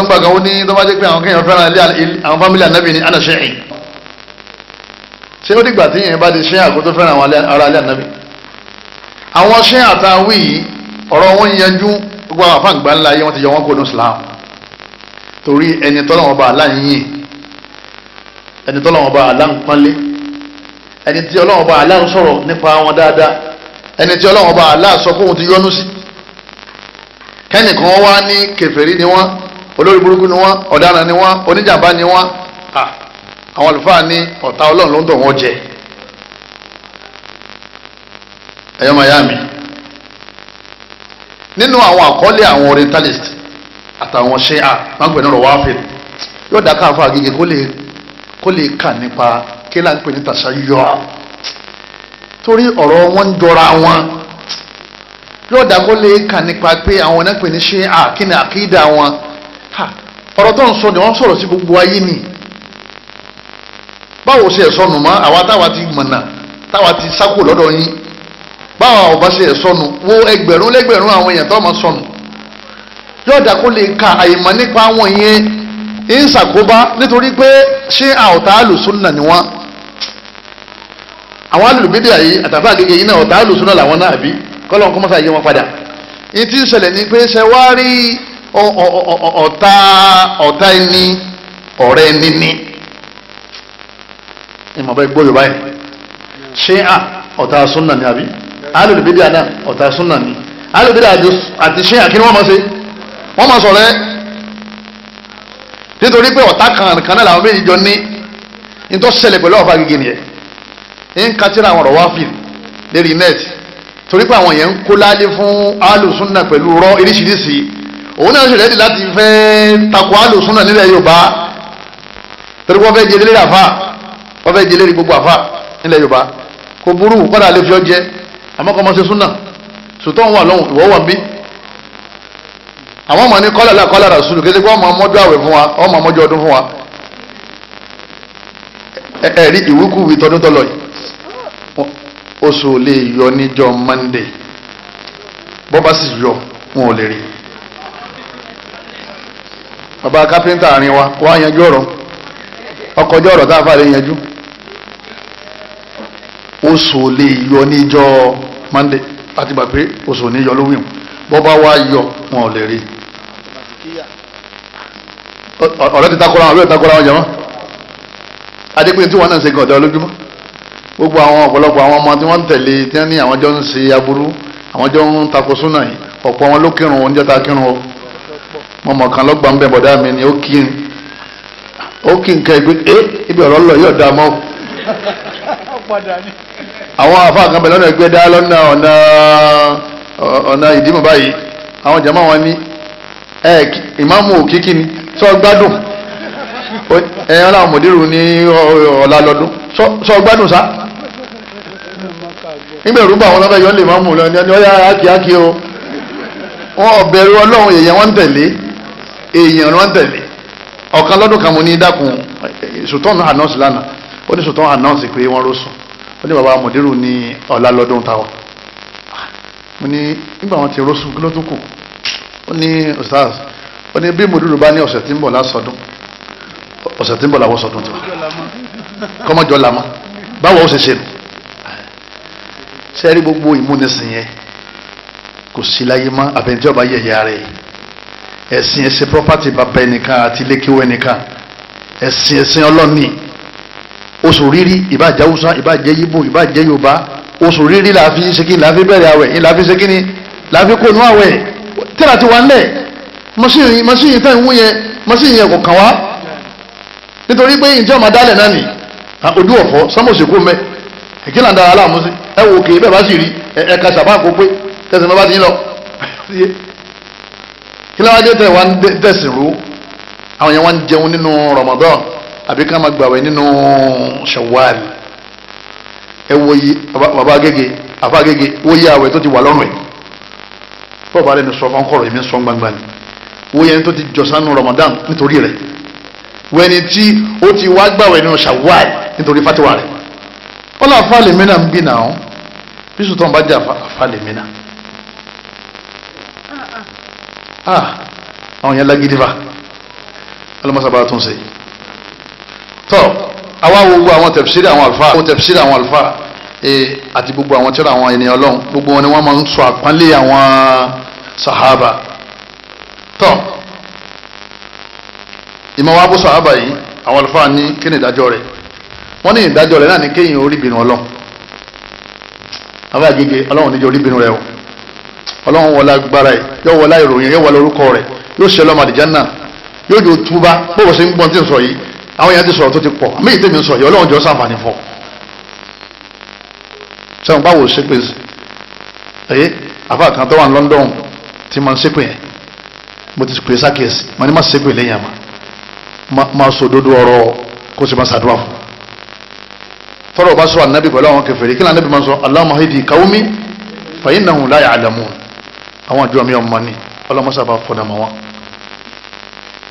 gbà kan ó ní tó bá jẹ́ pé àwọn kéèyàn fẹ́ràn àwọn fámìlì ànábì ní ana ṣẹ́yìn ṣé ó dìgbà tí yẹn bá di ṣẹ́yìn àkótó fẹ́ràn àwọn ará ilé ànábì. àwọn ṣẹ́yìn àtàwí yìí ọ̀rọ̀ wọn yanjú gbogbo àwọn afáǹgbà ńlá yẹn wọ́n ti yọ wọn kó ní Islam torí ẹni tọ́lọ́wọ́n bá aláǹyìn ẹni tọ́lọ́wọ́n bá aláǹpọ́nlé ẹni tí Ọlọ́wọ́n bá aláǹsọ̀rọ̀ nípa wọn dáadáa ẹni tí Ọlọ́wọ́n bá aláǹsọ kóhun ti yọ́nú sí kẹ́nìkan wá ní kèfèrí ni wọ́n olórí burúkú ni wọ́n ọ̀daràn ni wọ́n oníjàmbá ni wọ́n àwọn àlùfáà ní ọ̀tá Ọlọ́run ló ń tọ̀ wọ́n jẹ ẹ̀yọ́ mayami nínú àwọn àkọọ́lẹ̀ àwọn orientalist àtàwọn ṣẹ́à máa ń pè ní ọ̀rọ̀ wáfẹ́ yóò dá káfà gègé kó lè kà nípa kí là ń pè ní tàṣàyọ́ torí ọ̀rọ̀ wọn ń jọra wọn yóò dá kó lè kà nípa pé àwọn náà pè ní ṣẹ́à kí ni àkídà wọn ọ̀rọ̀ tó ń sọ ni wọ́n sọ̀rọ̀ sí gbogbo ayé ni báwo ṣe ẹ̀sọ́nù mọ́ àwa táwa ti mọ̀nà táwa ti sákò lọ́dọ̀ yín báwa ọba ṣe ẹ̀sọ́nù wo ẹgbẹ̀rún lẹ́gbẹ̀rún àwọn èèyàn tó máa sọnù yóò dá kó lè ka àyèmọ̀ nípa àwọn yẹn ń ṣàkóbá nítorí pé ṣé ọ̀tá àlùsùnà ni wọ́n àwọn alùbídà yìí àtàfà gègé yìí náà ọ̀tá àlùsùnà làwọn náà bí kọ́lọ́n kọ́ mọ́sá yé wọn padà ní tí ń ṣẹlẹ̀ ní pé ṣe wá rí ọ̀tá ẹni ọ̀rẹ́ ẹni ní ìmọ̀ bẹ́ẹ̀ gbọ́ yorùbá yìí ṣé ọ̀tá súnà ni àbí alùbídà náà ọ̀tá súnà ni alùbídà àti ṣé àkíní wọ́n máa ṣe wọ́n máa sọ̀rọ̀ ẹ́ nítorí pé ọ̀tá kan náà làwọn méjì jọ ní nítorí ṣẹlẹ̀ pẹ̀lú ọ̀fà gègé nìyẹn ń kátìrà àwọn ọ̀rọ̀ wá fìlì lérí nẹ́ẹ̀tì torí pé àwọn yẹn ń kó lálé fún alùsùnà pẹ̀lú rọ oríṣiríṣi òun náà ṣe rẹ́dì láti fẹ́ takò alùsùnà nílẹ̀ Yorùbá torí wọ́n fẹ́ jẹ lérí àfà wọ́n fẹ́ jẹ lérí gbogbo àfà nílẹ̀ Yorùbá kò burú kọ́dà lè fi ọ jẹ àmọ́ kọ́ mọ́ ṣe súnà sùtọ́ wà lọ́hùn ìwọ́ wà ń bí àwọn ọmọ ní kọ́lá rasulu kéde pé ọmọ ọmọdé àwẹ̀ fún wa ọmọ ọmọdé ọdún fún wa ẹ̀rí ìwúkúwì tọdún tọ́lọ̀ yìí oṣù lè yọ níjọ́ Monday bọ́ bá sì yọ wọn ò lè rí bàbá kápẹ́ńtà àárín wa wá yanjú ọ̀rọ̀ ọkọjọ́ ọ̀rọ̀ tá a fà lè yanjú oṣù lè yọ níjọ́ Monday láti gbà pé oṣù ní yọ lówìn bọ́ bá wá yọ wọn ò lè rí ọ̀rẹ́ ti takora wọn àbí ọ̀takora wọn jẹ́mọ́ adépé tí wọ́n náà ṣe gan ọ̀dọ́ lójúmọ́ gbogbo àwọn ọ̀pọ̀lọpọ̀ àwọn ọmọ tí wọ́n ń tẹ̀lé tí wọ́n ní àwọn jọ ń ṣe aburú àwọn jọ ń takò súnà yìí ọ̀pọ̀ wọn ló kírun oúnjẹ ta kírun o mọ̀mọ́ kan lọ́gbà ń bẹ̀ bọ̀dá mi ni ó kí nǹkan ẹgbẹ́ ibi ọ̀rọ̀ lọ yóò dá mọ́ àwọn àfáà kan bẹ̀ lọ́nà ẹgbẹ́ dá lọ́nà ọ̀nà ìdímọ̀ báyìí àwọn jàmá wọn ní ìmáàmù òkìkí ni sọ gbádùn ẹ̀yàn láwọn mòdìrú ní ọ̀la lọ́dún sọ gbádùn sá nígbà ìrúgbà àwọn ọlọ́bẹ̀ yọ lè máàmù lọ ní ọyá ákíákí o wọn ọ̀bẹ̀rù ọlọ́run èèyàn wọn ń tẹ̀lé èèyàn wọn ń tẹ̀lé ọ̀kan lọ́dún kan mo ní dákun sultan announce lánàá ó ní sultan announce pé wọ́n ló sùn ó ní bàbá mòdìrú ní ọ̀la lọ́dún táwọn mo ní nígbà wọn ti rọ́ṣùn kí ló tún kù ó ní ustaz ó ní bí mòdúrú bá ní ọ̀sẹ̀ tí ń bọ̀ lásọdún ọ̀sẹ̀ tí ń bọ̀ làwọn sọdún tó kọ́mọ́jọ́ làmọ́ báwo ó ṣe ṣe ṣe rí gbogbo ìmúnisìn yẹn kò sí láyé mọ́ àbẹ̀ntí ọba yẹ̀yẹ́ rẹ̀ ẹ̀sìn ẹ̀sìn property bàbá ẹnìkan àti ilékiwọ́ ẹnìkan ẹ̀sìn ọlọ́ọ̀ni oṣù rírí ìbàjẹ́ Haúsá ìbàjẹ́ Yíbò ìbàjẹ́ Yorùbá oṣù rírí làáfi ṣe kí ni làáfi bẹ̀rẹ̀ àwẹ̀ yìí làáfi ṣe kí ni làáfi kó inú àwẹ̀ tíra ti wà ńlẹ̀ mọ́síyìn tẹ́ ń wú yẹn mọ́síyìn yẹn kò kàn wá nítorí pé ìjọ ọmọ dálẹ̀ náà nì ojú ọ̀fọ́ sọ́mọ̀sì kú mẹ́ èkí là ń dára aláàmú sí ẹ wò kè bẹ́ẹ̀ bá sì rí ẹ̀ka sàbá kó pé tẹ̀sán bá ti ń lọ kí ló wá dé tẹ̀ wá ń tẹ̀sìn rú àwọn yẹn wá ń jẹun nínú Ramadan àbí ká máa gbàwẹ̀ nínú Shawwal ẹ wo yí bàbá agége àfa agége wo yí àwẹ̀ tó ti wà lọ́rùn ẹ̀ bọ́ọ̀ bá lẹ́nu sọ fún ọkọ̀rọ̀ èmi sọ gbangba ni wo yẹn tó ti jọ̀sánú Ramadan nítorí rẹ̀ wẹni tí ó ti wá gbàwẹ̀ nínú Shawwal nítorí fatiwa rẹ̀ ó lọ àfàlẹ̀ mìíràn ń bí náà bí sùtọ́n bá jẹ́ àfàlẹ̀ mìíràn àwọn yẹn lágídí bá ọlọ́mọsábà tún ṣe tọ́ àwa gbogbo àwọn tẹ̀fsírì àwọn àlùfáà àti gbogbo àwọn tírà àwọn ènìyàn ọlọ́run gbogbo wọn ni wọ́n máa ń sọ àpọ́nlé àwọn sàhábà tọ́ ìmọ̀ wa bó sàhábà yìí àwọn àlùfáà ní kí ni ìdájọ́ rẹ̀ wọ́n ní ìdájọ́ rẹ̀ náà ní kéèyàn orí bínú ọlọ́run àbá gègé ọlọ́run níjẹ́ orí bínú rẹ̀ o ọlọ́run wọlá agbára ẹ̀ yóò wọlá ìròyìn yóò wọlá orúkọ rẹ̀ yóò ṣe lọ́mọ àdìjánà yóò jò túbá bóòwò sí ń gbọ́n tí ń sọ yìí àwọn èèyàn ti sọ̀rọ̀ tó ti pọ̀ àmì ìtẹ́mi ń sọ yìí ọlọ́run jọ sàǹfààní fún sẹ́wọ̀n báwo ṣépè ẹ̀yẹ́ àbá kan tó wà ní London tí mo ń ṣépè yẹn mo ti pè sákèsì mo ní má ṣépè lẹ́yìn àmà má sọ òdodo ọ̀rọ̀ kó sì má ṣàdúrà fún tọ́rọ̀ bá sọ ànábì pẹ̀lú àwọn kèfèrí kí lànàbì máa ń sọ Allahumma hidi qaumi fa innahum la ya'lamun àwọn àjọ mi ọmọ ni ọlọ́mọṣà bá fọdà mọ́ wọn.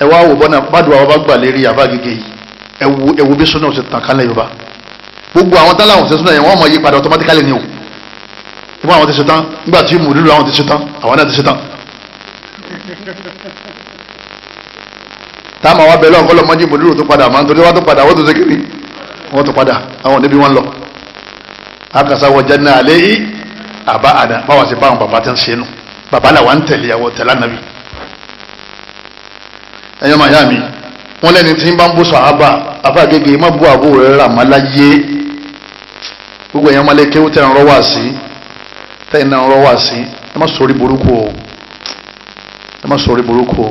ẹ wá wò bọ́nà bàdùn àwọn bá gbà lérí àbá gègé yìí ẹwu bí sọ́nà ọ̀sẹ̀ tàn kálẹ̀ yorùbá gbogbo àwọn tán láwọn ọ̀sẹ̀ sọ́nà yẹn wọ́n mọ̀ yí padà automatically ni o ìgbà àwọn ti ṣe tán nígbà tí mùdúrú àwọn ti ṣe tán àwọn náà ti ṣe tán. táwọn àwọn abẹ́lẹ́ ọ̀kọ́ lọ́mọdé mùdúrú tó padà máa ń torí wọ́n tó padà wọ́n tó ṣe kiri wọ́n tó padà àwọn níbi wọn lọ. akasa wọ jẹ́ náà lé àbá àdá báwọn ṣe bá àwọn bàbá tẹ́ ń ṣe nù bàbá làwọn ń tẹ̀lé àwọn tẹ̀lé ànábì. ẹ̀yọ́ màá yá mi wọ́n lẹ́ni tí ń bá ń bú sàhábà àbá gègé má bú àbú rẹ̀ rà má láyé gbogbo ẹ̀yàn malẹ̀ kéwú tẹ̀ ń rọ́ wá sí tẹ̀yìn náà ń rọ́ wá sí ẹ má sọ̀rí burúkú o ẹ má sọ̀rí burúkú o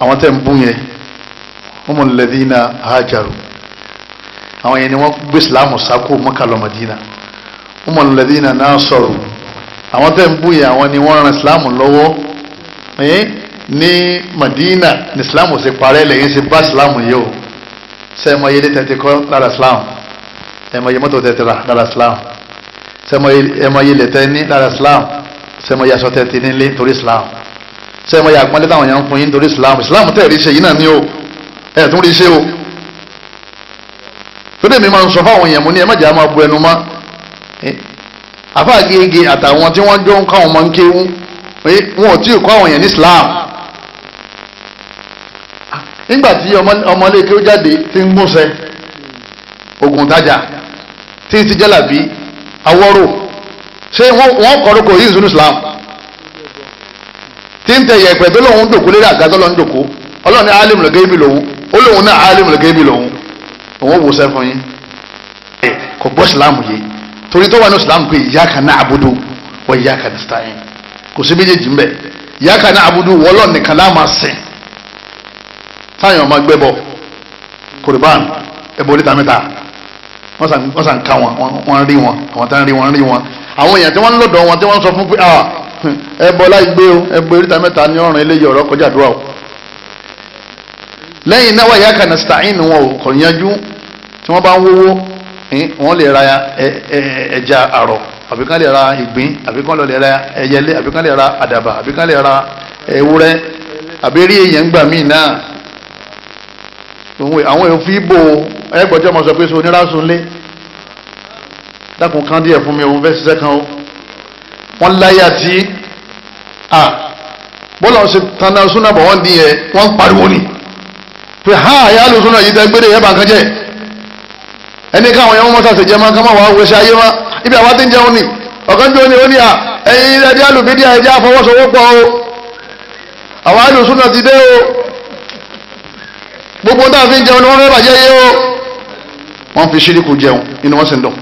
àwọn tẹ̀ ń bú yẹn humul ladhina hajaru àwọn yẹn ni wọ́n gbé ìsìlámù sákò Mákà lọ Mádínà humul ladhina nasaru àwọn tẹ̀ ń bú yẹn àwọn ni wọ́n ran ìsìlámù lọ́wọ́ ní Madina ní Islam ṣe parẹ́ lẹ́yìn ṣe bá Islam yìí o ṣe ẹmọ yẹlé tẹ̀tẹ̀ kọ́ lára Islam ẹmọ yẹ mọ́tò tẹ̀tẹ̀ lára Islam ṣe ẹmọ yẹlé tẹ̀ ní lára Islam ṣe ẹmọ yasọ tẹ̀tẹ̀ nílé torí Islam ṣe ẹmọ yẹ àgbọ̀nlé táwọn yẹn ń fún yín torí Islam Islam tẹ̀ rí ṣe yìí náà ní o ẹ̀ tún rí ṣe o tó dé mi máa ń sọ fáwọn èèyàn mú ní ẹ má jà máa bu ẹnu mọ́ àfáà gègé àtàwọn tí wọ́n jọ ń káwọn máa ń kéwú wọn ò tí ì kọ́ àwọn èèyàn ní Islam nígbàtí ọmọlé kí ó jáde tí ń múṣẹ ogun tajà tí ń ti jẹ́làbí awọ́rò ṣé wọ́n kọ́rọ́kọ́ yìí sínú Islam tí ń tẹ̀yẹ̀ ẹ̀pẹ̀ tó lóun ń dòkó lérí àga tó lọ ń dòkó ọlọ́run ní alim lọ́gẹ́ lòun ó lóun náà alim lọ́gẹ́ lòun òun wò sẹ́ fún yín kò gbọ́ Islam yìí torí tó wà ní Islam pé iyyaka na'budu wa iyyaka nasta'in kò sí méjèèjì ń bẹ iyyaka na'budu wọ́lọ́ nìkan láàmà sìn táyọ̀ ọmọ gbé bọ̀ kòrìbán ẹbọ oríta mẹ́ta wọ́n sàn ká wọ́n rí wọn àwọn tán rí wọn àwọn èèyàn tí wọ́n ń lọ́dọ̀ wọn tí wọ́n sọ fún pé ẹbọ láì gbé o ẹbọ oríta mẹ́ta ní ọ̀ràn eléyìí ọ̀rọ̀ kọjá àdúrà o lẹ́yìn náà wáyé aka nasta'in wọn ò kọ̀ yanjú tí wọ́n bá ń wówó wọ́n lè ra ẹja àrọ̀ àbí kán lè ra ìgbín àbí kán lè ra ẹyẹlé àbí kán lè ra àdàbà àbí kán lè ra ewúrẹ́ àbí rí èèyàn gbà míì náà àwọn èèyàn fi bò ẹgbẹ̀jọ́ ma sọ pé so onírásùn lé dákùn kan díẹ̀ fún mi òun fẹ́ ṣiṣẹ́ kan ó wọ́n láyà tí bọ́lá ọ̀sẹ̀ tanná súnà bọ̀ wọ́n díẹ̀ wọ́n ń pariwo ni pé ha àyà ló súnà yìí tẹ́gbẹ́rẹ́ ẹ̀bà kan jẹ́ ẹni káwọn yẹn wọ́n mọ́ sàṣẹ̀ jẹ́ máa kán máa wà wẹ́ṣẹ́ ayé wá ibi àwọn tí ń jẹun ni ọ̀kan jó ni ó ní ẹ̀yin ẹ̀dí alùbídíà ẹ̀já àfọwọ́sowọ́pọ̀ o àwọn alùsúnà ti dé o gbogbo náà fi ń jẹun ni wọ́n fẹ́ bàjẹ́ yé o wọ́n fi ṣíríkù jẹun inú wọ́n sì ń dùn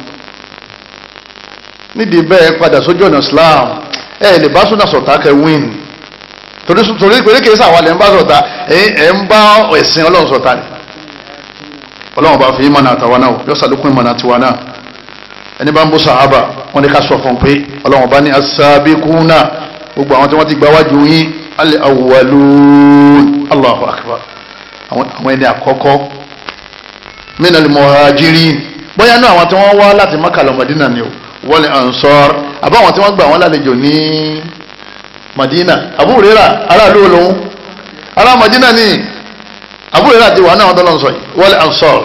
nídìí bẹ́ẹ̀ padà sójú ọ̀nà Islam lè bá súnà sọ̀tà kẹ win torí pé kìí sàwọn ń bá sọ̀tà ń bá ẹ̀sìn Ọlọ́run sọ̀tà ni Ọlọ́run bá fi ìmọ̀nà àtàwọn náà yóò sàlékún ìmọ̀nà tiwa náà ẹni bá ń bó sàhábà wọn ni ká sọ fún pé Ọlọ́run bá ní as-sabiquna gbogbo àwọn tí wọ́n ti gbà wájú yín al-awwalun Allahu akbar àwọn ẹni àkọ́kọ́ minal muhajirin bóyá náà àwọn tí wọ́n wá láti Mákà lọ Madina ni o wal ansar àbáwọn tí wọ́n gbà wọ́n lálejò ní Madina Abu Hurairah aráàlú olóhun ará Madina ni Abu Hurairah ti wà náà wọ́n tọ́lọ́ sọ yìí wal ansar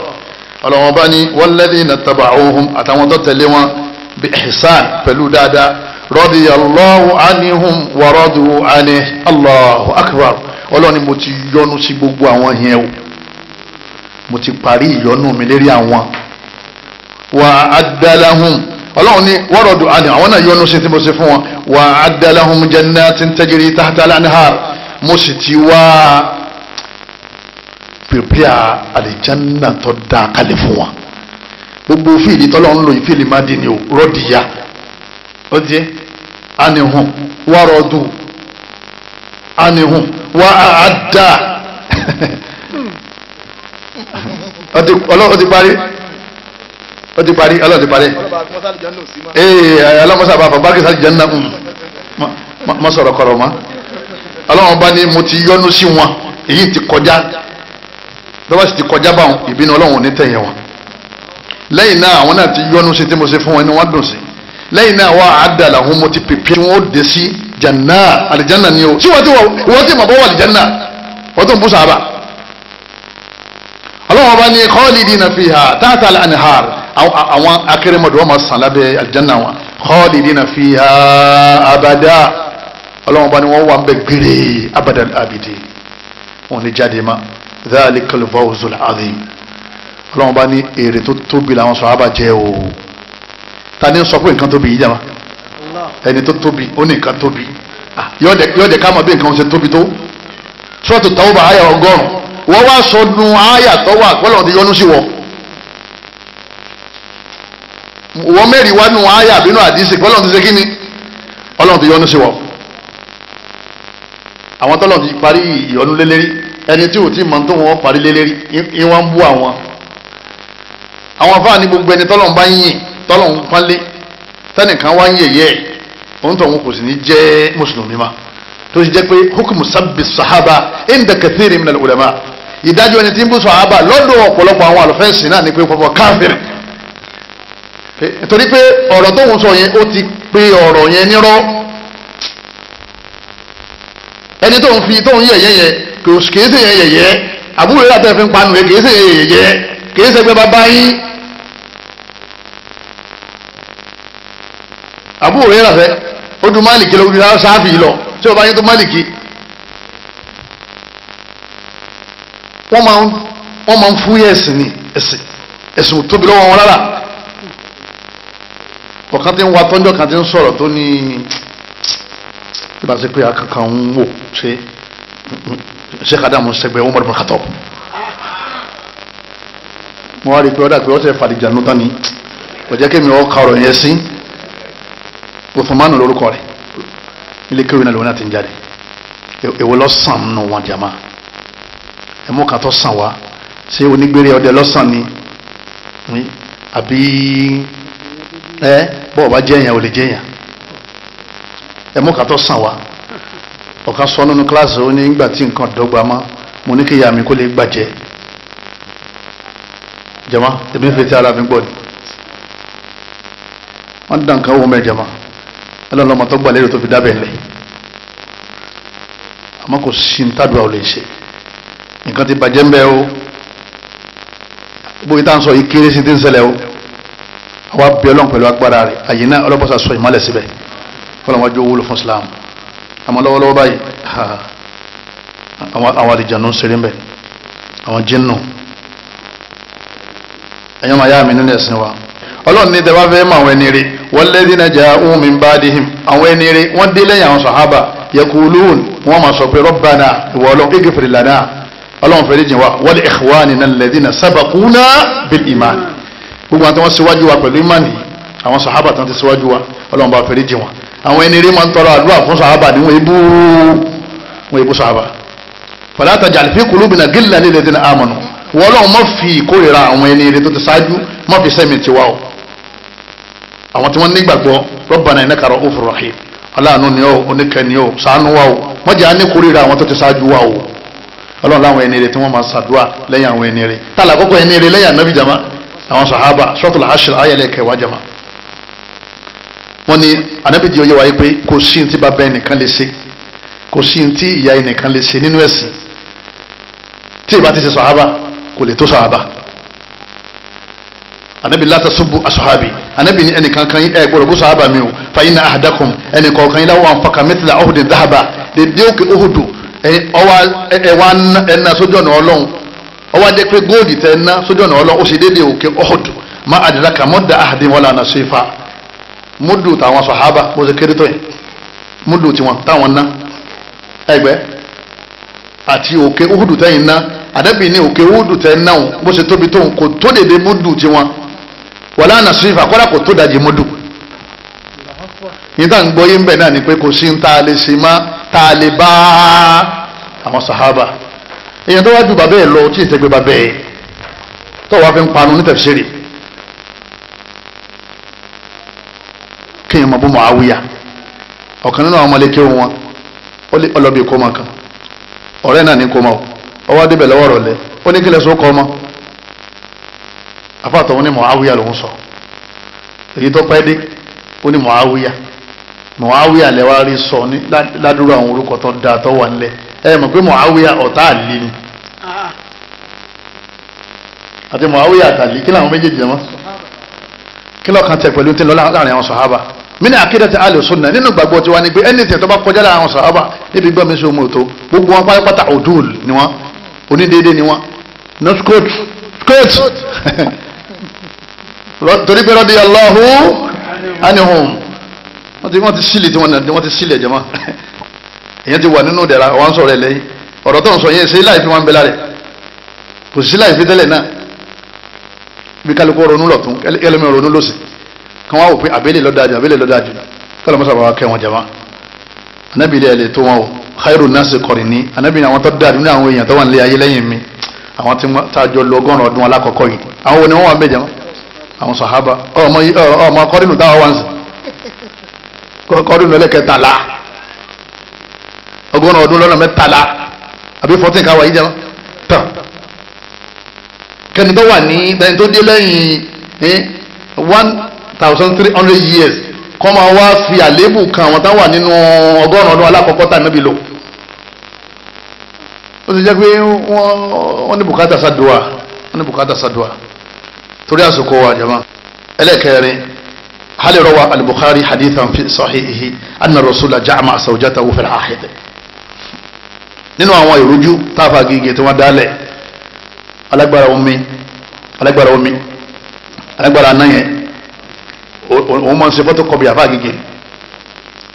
ọlọ́wọ́n bá ní walladhina taba'uhum àtàwọn tó tẹ̀lé wọn bi ihsan pẹ̀lú dáadáa radiyallahu anhum wa radu anhu. Allahu akbar. Ọlọ́run ni mo ti yọ́nú sí gbogbo àwọn yẹn o, mo ti parí ìyọ́nú mi lérí àwọn. Wa adda lahum, Ọlọ́run ni wa radu anhu, àwọn náà yọ́nú sí tí mo ṣe fún wọn. Wa adda lahum jannatin tajri tahta al-anhar, mo sì ti wá prepare àlìjánná tó dáa kalẹ̀ fún wọn. Gbogbo fíìlì tọ́lọ́run lò yìí fíìlì má dín ní o, rọ́dìyà ó di anihun wa radu anihun wa adda. Ọlọ́run ti parí, ó ti parí, Ọlọ́run ti parí. Ọlọ́mọsá bá fọ bákẹ́sì àlìjánná má sọ̀rọ̀ kọ̀rọ̀ mọ́. Ọlọ́run bá ní mo ti yọ́nú sí wọn, èyí ti kọjá, lọ́wọ́ sì ti kọjá báwọn, ìbínú Ọlọ́run ò ní tẹ̀yẹ̀ wọn. Lẹ́yìn náà àwọn náà ti yọ́nú sí tí mo ṣe fún wọn ni wọ́n dùn sí. Lẹ́yìn náà wà á dà làwọn mo ti pèpè tí wọ́n dé sí janna, àlìjánná ni o. Sí wọ́n ti mọ̀ bọ́ wà àlìjánná, wọ́n tó ń bú sàábà. Ọlọ́run bá ní khalidina fiha tahta al-anhar, àwọn akérèmọdò wọn máa sàn lábẹ́ àlìjánná wọn. Khalidina fiha abada, Ọlọ́run bá ní wọ́n wà ń bẹ gbére abadal abidi, wọn ní jáde má. Dhalikal fawzul azim. Ọlọ́run bá ní èrè tó tóbi làwọn sàhábà jẹ́ o. Ta ni sọ pé nǹkan tóbi yìí jẹ́ ma? Ẹni tó tóbi ó ní nǹkan tóbi. Yọ̀ọ́dẹ̀ ká mọ̀ bí nǹkan ṣe tóbi tó. Suratu Tawbah àyà 100. Wọ́n wá sọdún àyà tó wà pẹ́lú ti yọ́nú sí wọ. Wọ́n mẹ́rin wá nù àyà bínú àdìsí pẹ́lú ti ṣe kí ni? Ọlọ́run ti yọ́nú sí wọ. Àwọn tọ́lọ̀ ti parí ìyọ́nú lélẹ́rí. Ẹni tí ò tí mọ̀ tó wọ́n parí lélẹ́rí ìwọ̀n ń bú àwọn. Àwọn afáà ní gbogbo ẹni tọ́lọ̀ ń bá yìn, tọ́lọ̀ ń pálé, tẹ́nìkan wá ń yẹ̀yẹ́, òun tó wọn kò sì ní jẹ́ mùsùlùmí ma. Tó ṣe jẹ́ pé hukumu sabbi sahaba inda kathiri min al-ulama. Ìdájọ́ ẹni tí ń bú sahaba lọ́dọ̀ ọ̀pọ̀lọpọ̀ àwọn àlùfẹ́sì náà ni pé pọ̀pọ̀ káfíìrì. Torí pé ọ̀rọ̀ tó ń sọ yẹn ó ti pé ọ̀rọ̀ yẹn nírọ́. Ẹni tó ń fi tó ń yẹ̀yẹ́ yẹn kìí ṣe yẹ̀yẹ́, àbúrò rẹ̀ àtẹ̀fín panu rẹ̀ kìí ṣe yẹ̀yẹ́, kìí ṣe pé bàbá yín. Àbúrò rẹ̀ rà fẹ́ ó dún Málìkì lọ wíwá sáfì lọ tí ó bá yín tó Málìkì. Wọ́n máa ń fúyẹ́ ẹ̀sìn ní ẹ̀sìn tóbi lọ́wọ́ wọn rárá. Ọ̀kan tí ń wa tọ́jọ́ kan tí ń sọ̀rọ̀ tó ní ìbá ṣe pé akẹ́kọ̀ọ́ ń wò ṣe Sheikh Adamu sẹgbẹ́ Umar bin Khattab. Mo wá rí i pé ọ̀dà pé ọ̀sẹ̀ fàdíjà nù tán ni kò jẹ́ kémi ọ̀ ka ọ̀rọ̀ yẹn sí. Uthmanu lórúkọ rẹ̀ ilé kéwìn náà lòun náà ti ń jáde. Èwo lọ́sàn nù wọn jàmá. Ẹ̀mú kan tó sàn wá ṣé onígbèrè ọdẹ lọ́sàn ni àbí bọ́ọ̀ bá jẹ́ èèyàn ò lè jẹ́ èèyàn. Ẹ̀mú kan tó sàn wá. Ọ̀kan sọ nínú kíláàsì ó ní ìgbà tí nǹkan dọ́gba mọ́ mo ní kí ìyá mi kó lè gbàjẹ́. Jàmá èmi ń fetí ara mi gbọ́ ni. Wọ́n dàn kan owó mẹ́ jàmá. Ẹlọ́lọ́mọ tó gbà lérò tó fi dábẹ̀ ńlẹ̀. Àmọ́ kò sí ní tàdúrà ò lè ṣe. Nǹkan ti bàjẹ́ ń bẹ́ o. Gbogbo ìta ń sọ yìí kéré sí ti ń ṣẹlẹ̀ o. Àwa bí Ọlọ́run pẹ̀lú agbára rẹ̀. Àyè náà ọlọ́pàá sọ ìmọ̀lẹ̀ síbẹ̀. Ọlọ́run wájú owó lọ fún Islam. Àmọ́ lọ́wọ́lọ́wọ́ báyìí àwọn àdìjànú ń ṣeré ń bẹ̀. Àwọn jinnu. Ẹ̀yọ́ máa yá mi nínú ẹ̀sìn wa. Ọlọ́run ní tẹ́wọ́ fẹ́ mọ àwọn ẹni rẹ̀ walladhina ja'u min ba'dihim, àwọn ẹni rẹ̀ wọ́n dé lẹ́yìn àwọn sàhábà yaqulun, wọ́n máa sọ pé rabbana ìwọ Ọlọ́run ighfir lana, Ọlọ́run fẹ́rẹ́ jìn wá wa li ikhwanina alladhina sabaquna bil iman. Gbogbo àwọn tí wọ́n síwájú wa pẹ̀lú ìmánì, àwọn sàhábà tí wọ́n ti síwájú wa Ọlọ́run bá fẹ́rẹ́ jìn wọn. Àwọn ẹni rẹ̀ máa ń tọrọ àdúrà fún sàhábà ní wọ́n ebú sàhábà. Fala taj'al fi qulubina ghillan lil ladhina amanu, wọ́n Ọlọ́run má fi ìkórìíra àwọn ẹni rẹ̀ tó ti ṣáájú má fi sẹ́mi tiwa o. Àwọn tí wọ́n nígbàgbọ́ Rabbana innaka ra'ufur rahim, aláàánú ni ó oníkẹ́ni ó ṣàánú wa o, wọ́n jẹ́ àníkórìíra àwọn tó ti ṣáájú wa o. Ọlọ́run láwọn ẹni rẹ̀ tí wọ́n máa ṣàdúrà lẹ́yìn àwọn ẹni rẹ̀. Tààlà àkọ́kọ́ ẹni rẹ̀ lẹ́yìn ànábì jama àwọn sàhábà Suratul Hashr ayẹlẹ kẹwàá jama. Wọ́n ní ànábì di oyè wáyé pé kò sí ti bàbá ẹnìkan lè ṣe, kò sí ti ìyá ẹnìkan lè ṣe nínú ẹ̀sìn tí ìbá ti ṣe sàhábà kò lè tó sàhábà. anabi la tasubbu ashabi anabi ni ẹnìkan kan ẹ gbọ́dọ̀ bú sahaba mi o fa inna ahadakum ẹnìkan kan ila wa anfaqa mithla uhudin dhahaba de òkè uhudu ẹwà ẹna sójú ọ̀nà ọlọ́run ọwọ́ jẹ́ pé góòdì tẹ ẹna sójú ọ̀nà ọlọ́run ó sì déédéé òkè uhudu ma adraka mudda ahadin wala nasifa múdù táwọn sahaba bó ṣe kéré tó yẹn múdù tiwọn táwọn ná ẹgbẹ́ àti òkè uhudu tẹ́yìn ná anabi ní òkè uhudu tẹ́ náà bó ṣe tóbi tó kò tó déédéé múdù tiwọn wala nasifa kọ́lá kò tó dajì múdù níta ń gbọ́ yín bẹ̀ náà ni pé kò sí ń tá a lè ṣe má tá a lè bá àwọn sàhábà èèyàn tó wá ju bàbá ẹ̀ lọ tí ìṣègbè bàbá ẹ̀ tó wàá fi ń panu ní tafsiri kéèyàn máa bú Muawiya ọ̀kan nínú àwọn ọmọlẹ́kẹ́ wọn ọlọ́bì kó máa kan ọ̀rẹ́ náà ní kó máa ọwọ́ adébẹ̀ lọ́wọ́ rọ̀ lẹ́ ó ní kílẹ̀ sọ kọ́ ọmọ afáàtọ̀ wọn ní Muawiya lòún sọ èyí tó pẹ́ dé ó ní Muawiya lẹ́wà rí sọ ní ládùúrà àwọn orúkọ tó dáa tó wà nílẹ̀ ẹ mọ̀ pé Muawiya ọ̀tá àlè ni àti Muawiya àtàlè kí làwọn méjèèjì mọ́ kí lọ́ọ̀kan tẹ̀ pẹ̀lú tí lọ láàrin àwọn sàhábà mí ní àkídàtì ahlu sunna nínú gbàgbọ́ tiwa ni pé ẹni tẹ̀ tó bá kọjá láàrin àwọn sàhábà níbi gbọ́ mi sí omi òtó gbogbo wọn pátápátá udul ni wọn onídéédé ni wọn not scout torí pé radiyallahu anhum wọ́n ti sílẹ̀ tí wọ́n ti sílẹ̀ jẹ́mọ́ èyàn ti wà nínú ìdẹ̀ra wọ́n sọ̀rọ̀ ẹ̀ lẹ́yìn ọ̀rọ̀ tó ń sọ yẹn ṣe láì fi wọn bẹ lára kò sí láì fi tẹ́lẹ̀ náà bí kálukú ronú lọ̀tún ẹlẹ́mi ronú lọ́sì kí wọ́n wò pé àbẹ́lẹ̀ lọ́dájú kọ́lọ́ mọ́sá bàbá kẹ́ wọn jẹ́mọ́ anábì ilé ẹ̀lẹ́ tó wọn o khairu nasi qarini anábì ní àwọn tó dáa nínú àwọn èèyàn tó wà nílé ayé lẹ́yìn mi àwọn tí wọ́n tájọ lọ ọgọ́rùn ọdún alákọ̀ọ́kọ́ yìí àwọn wo ni wọ́n wà méjì àwọn sàhábà ọmọ kọ́rìnù táwọn wà ń sìn kọ́dún lẹ́lẹ́kẹtàlá ọgọ́rùn ọdún lọ́nà mẹ́tàlá àbí 14 káwà yìí jẹun tán kẹni tó wà ní ẹni tó dé lẹ́yìn 1300 years kọ́ máa wá fi àléébù kan àwọn táwọn wà nínú ọgọ́rùn ọdún alákọ̀ọ́kọ́ tà níbi lò ó ti jẹ́ pé wọ́n ní bùkátà sàdùà torí àsìkò wa jama ẹlẹ́kẹrin هل روى البخاري حديثا في صحيحه أن الرسول جمع زوجته في العاهد nínú àwọn ìrújú táfà gígé tí wọ́n dálẹ̀ alágbára omi alágbára náà yẹn òun máa ń ṣe photocopy àfà gígé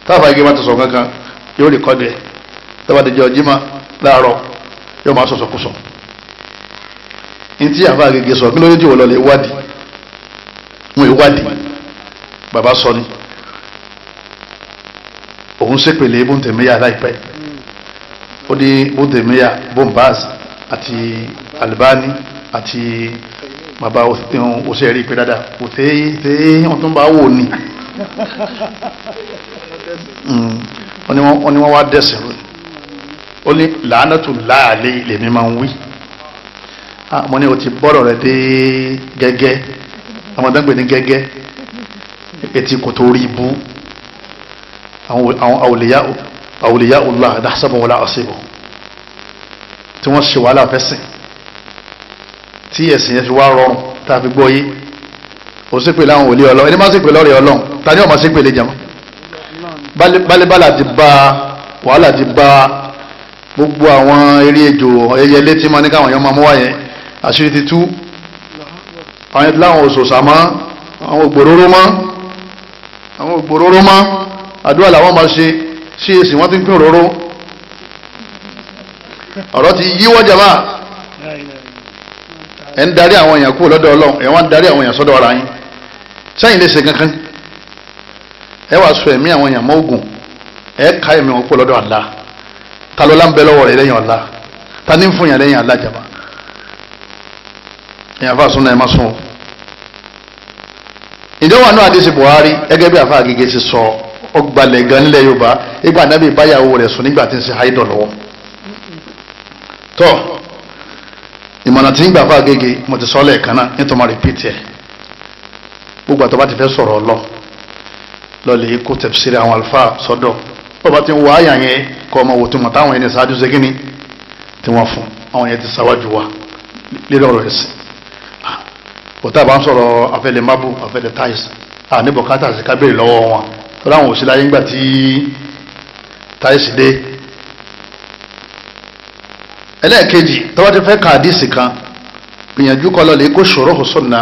táfà gígé máa ti sọ kankan yóò rí kọ́dẹ̀ tọ́ba ti jẹ́ ọjímà láàárọ̀ yóò máa sọ̀sọ̀ kùsọ̀ ní tí àfà gígé sọ kí ló dé tí wọ́n lọ lè wádìí wọn ìwádìí bàbá sọ ni òun ṣépèlé Ibn Taymiyyah láìpẹ́ ó ní Ibn Taymiyyah Ibn Baz àti Albani àti bàbá òṣèré pé dáadáa kò tẹ́ wọ́n tún bá wò ní wọ́n ní wọ́n wá dẹ̀sìn rẹ̀ ó ní la'natullahi alayhi lèmi máa ń wí mo ní o ti bọ́rọ̀ rẹ̀ dé gẹ́gẹ́ ọmọdé ní gẹ́gẹ́ etí kò tó rí ibú àwọn awliya Allah nahsabuhum wala nasibuhum tí wọ́n ṣe wàhálà fẹ́sìn tí ẹ̀sìn yẹn fi wá rọrùn tá a fi gbọ́ yé ó sì pè láwọn òlé ọlọ́run ẹni máa sì pè lọ́rẹ̀ ọlọ́run ta ni ọmọ sí pè lè jẹun bálẹ̀bálà ti bá wàhálà ti bá gbogbo àwọn eré ejò ẹyẹ létí máa ní káwọn èèyàn máa mú wáyẹn àṣírí ti tú àwọn ẹ̀dí láwọn òṣòṣà mọ́ àwọn ògbòróró mọ́ àdúrà làwọn máa ṣe sí èsì wọ́n ti ń pín òróró ọ̀rọ̀ ti yíwọ́ jàmá ẹ̀ ń darí àwọn èèyàn kúrò lọ́dọ̀ ọlọ́run ẹ̀ wọ́n ń darí àwọn èèyàn sọ́dọ̀ ara yín sẹ́yìn lè ṣe kankan ẹ wàá sọ ẹ̀mí àwọn èèyàn mọ́ ogun ẹ̀ ká ẹ̀mí wọn kúrò lọ́dọ̀ Allah ta ló láǹbẹ̀ lọ́wọ́ rẹ̀ lẹ́yìn Allah ta ní ń fún yàn lẹ́yìn Allah jàmá èèyàn fà súnà ẹ̀ má sún ìjọba náà àdéṣe Buhari gẹ́gẹ́ bí àfa Agége ṣe sọ ọgbàlẹ̀ gan nílẹ̀ Yorùbá ìgbà Ànábì báyàwó rẹ̀ sùn nígbà tí ń ṣe haidọ̀ lọ́wọ́ tọ́ ìmọ̀nà tí ń gbà àfa Agége mo ti sọ lẹ́ẹ̀kan náà nítorí máa rìpíìtì ẹ̀ gbogbo àtọ́ bá ti fẹ́ sọ̀rọ̀ lọ́lẹ̀ kó tẹ̀síìrì àwọn àlùfáà sọ́dọ̀ tó bá ti ń wọ àyà yẹn kọ́ ọmọ wò tó mọ̀ táwọn ẹni ṣáájú ṣe kíni tí wọ́n fún àwọn yẹn ti ṣáwájú wa lérí ọ̀rọ̀ ẹ̀sìn òtá bá ń sọ̀rọ̀ afẹ́lẹ́ mábù afẹ́lẹ́ táìsì ní bùkátà sí kábèrè lọ́wọ́ wọn tó láwọn òsì láyé ńgbà tí táìsì dé. ẹlẹ́ẹ̀kejì tọ́wọ́ ti fẹ́ ka àdìsí kan gbìyànjú kọ́ lọ́lẹ̀ kó ṣòro sunna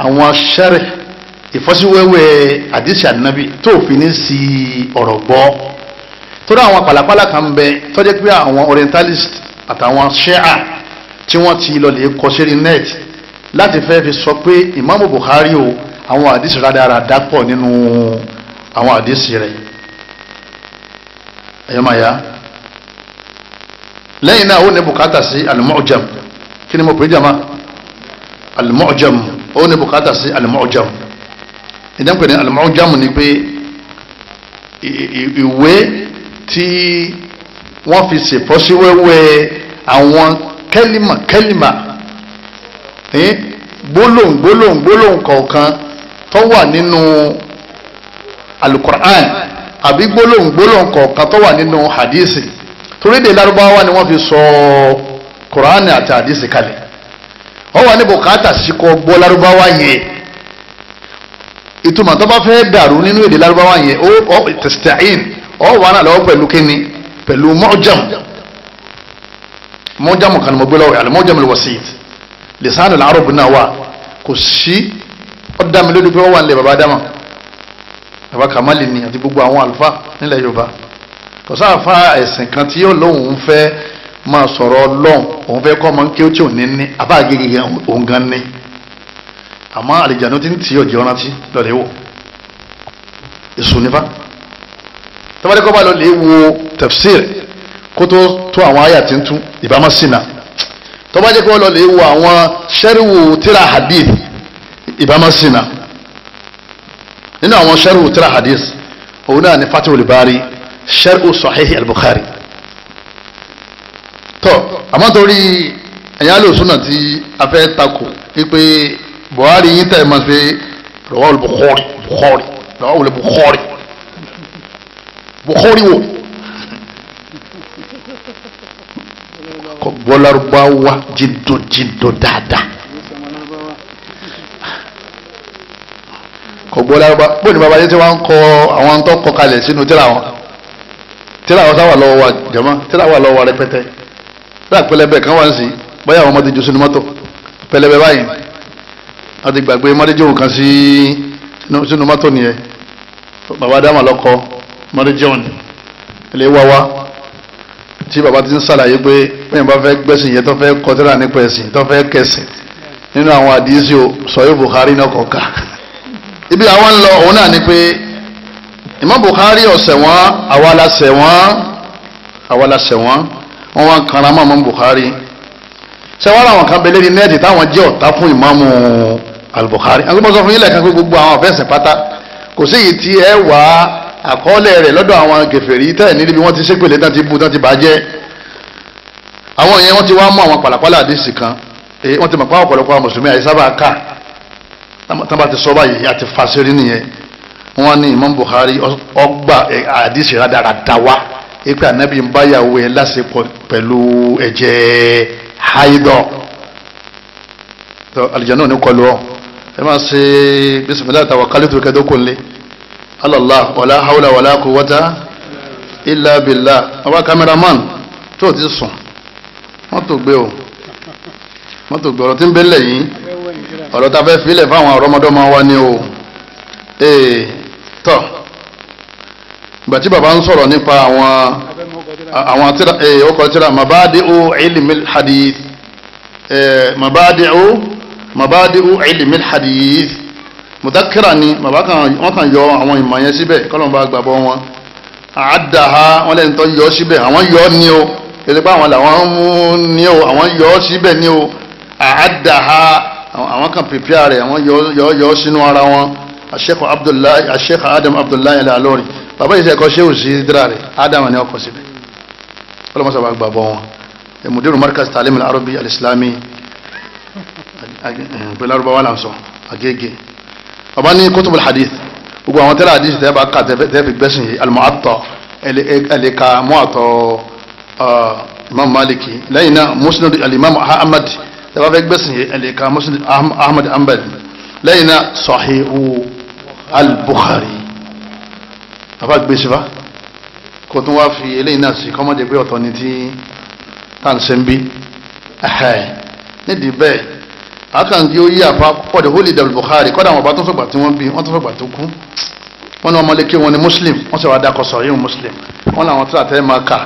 àwọn sẹ́rẹ̀ ìfọ́síwẹ́wẹ́ àdìsí ànábì tó fi ní sí ọ̀rọ̀ gbọ́ torí àwọn pàlàpàlà kan ń bẹ tó jẹ́ pé àwọn orientalist àtàwọn ṣẹ́à tí wọ́n ti lọ́lẹ̀ kọ́ sẹ́rí net láti fẹ́ fi sọ pé Ìmáàmù Bukhari o àwọn àdìsí rádaràdá pọ̀ nínú àwọn àdìsí rẹ̀ ẹ̀yọ́ máa yá lẹ́yìn náà ó ní bùkátà sí al-Mu'jam kí ni mo pè é jama al-Mu'jam ó ní bùkátà sí al-Mu'jam ìdánpẹ̀ ní al-Mu'jam ni pé ìwé tí wọ́n fi ṣèfọ́síwẹ́wẹ́ àwọn kẹ́límà gbólóhùn kọ̀ọ̀kan tó wà nínú al-Qur'an àbí gbólóhùn kọ̀ọ̀kan tó wà nínú hadisi torí de Lárúbáwá ni wọ́n fi sọ Qur'an àti hadisi kalẹ̀ ó wà ní bùkátà sí kó gbọ́ Lárúbáwá yẹn ìtumọ̀ tó bá fẹ́ dàrú nínú èdè Lárúbáwá yẹn ó tasta'in ó wà náà lọ́wọ́ pẹ̀lú kíni pẹ̀lú mu'jam kan mo gbé lọ́wọ́ al-mu'jam al-wasit lisan al-arab náà wà kò sí ọ̀dà mi lórí pé wọ́n wà nílẹ̀ bàbá Adama bàbá Kamali ni àti gbogbo àwọn àlùfáà nílẹ̀ Yorùbá kò sáfà ẹ̀sìn kan tí yóò lóun fẹ́ máa sọ̀rọ̀ Ọlọ́run òun fẹ́ kọ́ ọmọ ń kí ó tí ò ní ní abá gègé òun gan ní àmọ́ àlìjánu ti ń tì ọ̀jẹ̀ ọ̀rántí lọ́lẹ̀ wò èso nífà tọ́wádé kọ́ bá lọ́lẹ̀ wo tafsir kó tó àwọn àyà tí ń tún ìbámu sínà tọ́wádé kọ́ lọ́lẹ̀ wo àwọn sẹ́ríwò tíra hadith ìbámu sínà nínú àwọn sẹ́ríwò tíra hadith òun náà ní Fathul Bari shar'u Sahih al-Bukhari tọ́ àmọ́ torí ẹ̀yà lò súnà tí a fẹ́ takò wípé Buhari yín tẹ̀ mọ́ pé rawahul Bukhari wò kò gbọ́ Lárúbáwá jìndó dáadáa kò gbọ́ Lárúbáwá bó ni bàbá yẹn tí wọ́n ń kọ àwọn tó kọ kalẹ̀ sínú tíra wọn sáwà lọ́wọ́ wa jama tíra wà lọ́wọ́ wa rẹpẹtẹ bí àpẹlẹbẹ kan wá ń sí bóyá àwọn ọmọdé jù sínú mọ́tò pẹlẹbẹ báyìí wọ́n ti gbàgbé mọ́déjọ́ kan sí sínú mọ́tò nìyẹn bàbá Adama lọ́kọ mọ́déjọ́ ni ilé wáwá tí bàbá ti ń sàlàyé pé bẹ́ẹ̀ bá fẹ́ gbẹ́sìn yẹn tó fẹ́ kọtíra nípa ẹ̀sìn tó fẹ́ kẹsìn nínú àwọn àdìsí Sahih Bukhari náà kọ̀ọ̀ká ibi àwọn ń lọ òun náà ni pé Imam Bukhari ọ̀sẹ̀ wọn àwa la ṣẹ̀ wọ́n wọ́n wá kanra mọ́ Imam Bukhari ṣé wọ́n làwọn kan bẹ̀lẹ́ ní nẹ́ẹ̀tì táwọn jẹ́ ọ̀tá fún Imam al-Bukhari àwọn gbọ́dọ̀ fún yín lẹ́ẹ̀kan pé gbogbo àwọn ọ̀fẹ́sìn pátá kò sí èyí tí ẹ wá àkọọ́lẹ̀ rẹ̀ lọ́dọ̀ àwọn kèfèrí tẹ̀ níbi bí wọ́n ti ṣépèlé tán ti bú tán ti bàjẹ́ àwọn yẹn wọ́n ti wá mú àwọn pàlàpàlà àdìsí kan wọ́n ti mọ̀ pé ọ̀pọ̀lọpọ̀ àwọn mùsùlùmí àyíṣábà ká tán bá ti sọ báyìí àti fàṣírí nìyẹn wọ́n ní Imam Bukhari ọgbà àdìsí rádaràda wá ipe ànábì ń báyàwó ẹ̀ lásìkò pẹ̀lú ẹ̀jẹ̀ haidọ̀ alìjẹ́ náà ní kọlu ọ́ ẹ máa ṣe bisimilahi tawakkaltu kẹ́dọ́kùn lé Allah wàlá hawla wàlá quwwata illa billah ọba cameraman tó ti sùn mọ́tò gbé ọ̀rọ̀ tí ń bẹ́lẹ̀ yìí ọ̀rọ̀ ta fẹ́ filẹ̀ fáwọn ọ̀rọ̀mọdọ́mọ wa ni o tọ́ bàtí bàbá ń sọ̀rọ̀ nípa àwọn ọkọ̀ tíra mabadi'u ilmil hadith mabadi'u ilmil hadith mudakira ni bàbá wọ́n kàn yọ àwọn ìmọ̀ yẹn síbẹ̀ kọ́lọ̀ bá gbàgbọ́ wọn àádáha wọ́n lẹ́yìn tó yọ síbẹ̀ àwọn yọ ní o èdè pé àwọn làwọn mú ní o àwọn yọ síbẹ̀ ní o àádáha àwọn kan pèpìà rẹ̀ àwọn yọ sínú ara wọn Sheikh Adam Abdullahi Al-Alori bàbá yìí sẹ́kọ̀ ṣéwù sí dídá rẹ̀ Adam ni ọkọ̀ síbẹ̀ ọlọ́mọsá bá gbàgbọ́ wọn mudiru markaz talim al-arabi al-islami pẹ̀lú arúgbó là ń sọ agége bàbá ní kutubul hadith gbogbo àwọn tẹ́lẹ̀ hadith tẹ́ bá ká tẹ́ fi gbẹ́sìn yìí al-Mu'atta ẹ̀lẹ́ka Mu'atta Imam Maliki lẹ́yìn náà Musnad al-Imam Ahmad tẹ́wọ́ fẹ́ gbẹ̀sìn ẹ̀lẹ́ka Muslim Ahmad Hanbal lẹ́yìn náà Sahihu al-Bukhari àbá gbèsè fa kò tún wá fi eléyìí náà sí kọ́mọ́dé pé ọ̀tọ̀ ni tí tàǹsẹ̀ ń bí nídìí bẹ́ẹ̀ àkàndí ó yí àfa pọ̀dé holy devil Bukhari kọ́dà àwọn ọba tó sọ̀gbà tí wọ́n bí wọ́n tó sọ̀gbà tó kú wọ́n ní ọmọléke wọn ni Muslim wọ́n sì wá dákọ̀ Sahihu Muslim wọ́n làwọn tí àtẹ́ máa kà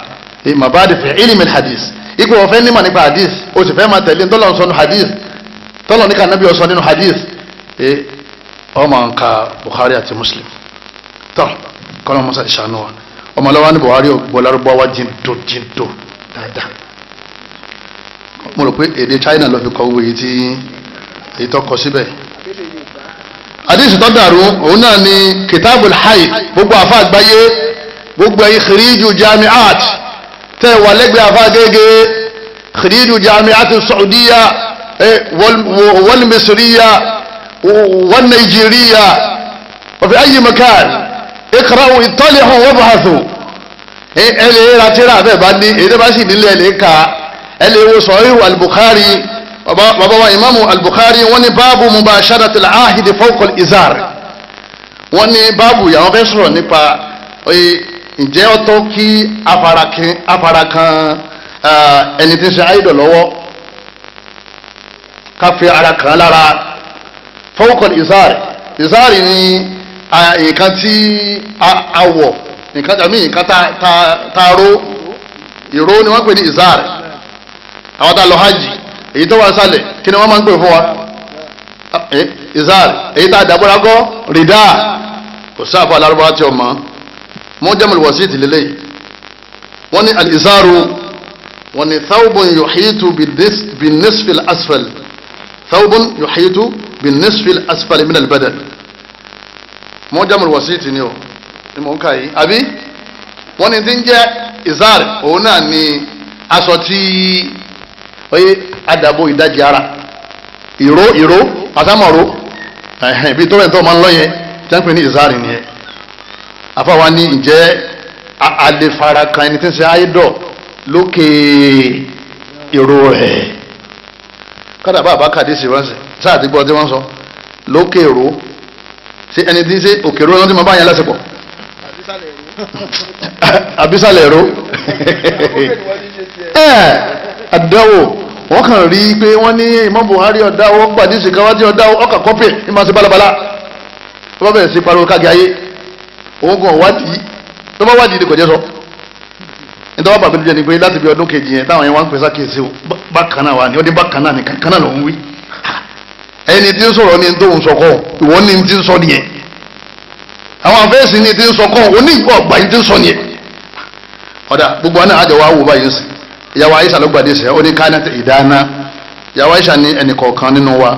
mabadi fi ilmi al-hadith ipò ọ̀fẹ́ nímọ̀ nípa hadith o sì fẹ́ máa tẹ̀lé tọ́lọ̀ ń sọ nínú hadith tọ́lọ̀ ní ká nábì ó sọ nínú hadith ọmọ nǹka Bukhari àti Muslim tọ́ kọ́nà mọ́sá ìṣàánú wa ọmọlọ́wọ́ ní Buhari gbọ́lárúbọ́wá jíndó dáadáa mo rò pé èdè China ló fi kọ owó èyí tí èyí tó kọ síbẹ̀ hadith tó dàrú òun náà ni kitabul hayd gbogbo àfa àgbáyé gbogbo ẹ̀yin khiriju jami'at tẹ́ wà lẹ́gbẹ̀ẹ́ àfa gẹ́gẹ́ khiriju jami'at saudiya wal misriya wal nigeria wa fi ayi makan iqra'u ittali'u wabhathu ẹlẹ́ ratira abẹ́ bá ní èdè bá sì nílẹ̀ ẹ̀lẹ́ka ẹlẹ́ wo Sahihu al-Bukhari bàbá wa imamu al-Bukhari wọ́n ní báàbù mubasharatil ahidi fawqa al-izar wọ́n ní báàbù yàwọn fẹ́ sọ̀rọ̀ nípa ǹjẹ́ ó tọ́ kí afarakan ẹni tí ń ṣe àìdọ̀ lọ́wọ́ ká fi ara kan lára fawqa al-izar izar ni nǹkan tí a wọ̀ nǹkan tàbí nǹkan tá a ró ìró ni wọ́n pè ní izar àwọn tá a lọ hajj èyí tó wà sálẹ̀ kí ni wọ́n máa ń pè fún wa izar èyí tá a dàbọ̀ra gọ́ rìdá kò sáfà alárúbá tí o mọ̀ mujamul wasit lélẹ̀ wọ́n ní al-izaru wọ́n ní thawbun yuhitu bin-nisfi al-asfal thawbun yuhitu bin-nisfi al-asfal min al-badan mujamul wasit ni o ni mò ń kà yìí àbí wọ́n ní tí ń jẹ́ izar òun náà ni aṣọ tí oye adabo ìdajì ara ìró àtàmọ̀ró ibi tó rẹ̀ tó máa ń lọ yẹn tí wọ́n pè ní ìzáàrì nìyẹn afáwa ní ìjẹ́ àlefara kan ẹni tí ń ṣe áìdọ̀ lókè ìró rẹ̀ kọ́dà bá àbákàdé sí wọ́n sẹ̀ sáà ti gbọ́ tí wọ́n sọ lókè ìró sí ẹni tí ń ṣe òkè ìró lọ́dún máa bá yẹn lásìkò àbísàlẹ̀ ìró àdáwò wọ́n kàn rí i pé wọ́n ní Imam Buhari ọ̀dáwọ́ gbàdí ìsìnkáwájú ọ̀dáwọ́ ọkà kọ́pẹ̀ ní máa ṣe balabala tó bá bẹ̀rẹ̀ sí pariwo káàkiri ayé òun gan wádìí tó bá wádìí ni kò jẹ́ sọ nítorí wọ́n bàbá mi jẹ́ ni pé láti bí ọdún kejì yẹn táwọn yẹn wá ń pèsè àkíyèsí bákan náà wà ní ọdún bákan náà ní kankan náà ló ń wí ẹni tí ń sọ̀rọ̀ ní tó ń sọkọ̀ ìwọ́n ní ti ń sọ nìyẹn àwọn afẹ́sì ní ti ń sọkọ̀ onígbọ̀ ọ̀gbà yìí ti ń sọ nìyẹn ọ̀dà gbogbo àná àjọ wa wò báyìí sí ìyàwó Aisha ló gbàdé sẹ ó ní kánẹtì ìdáná ìyàwó Aisha ní ẹnì kọ̀ọ̀kan nínú wa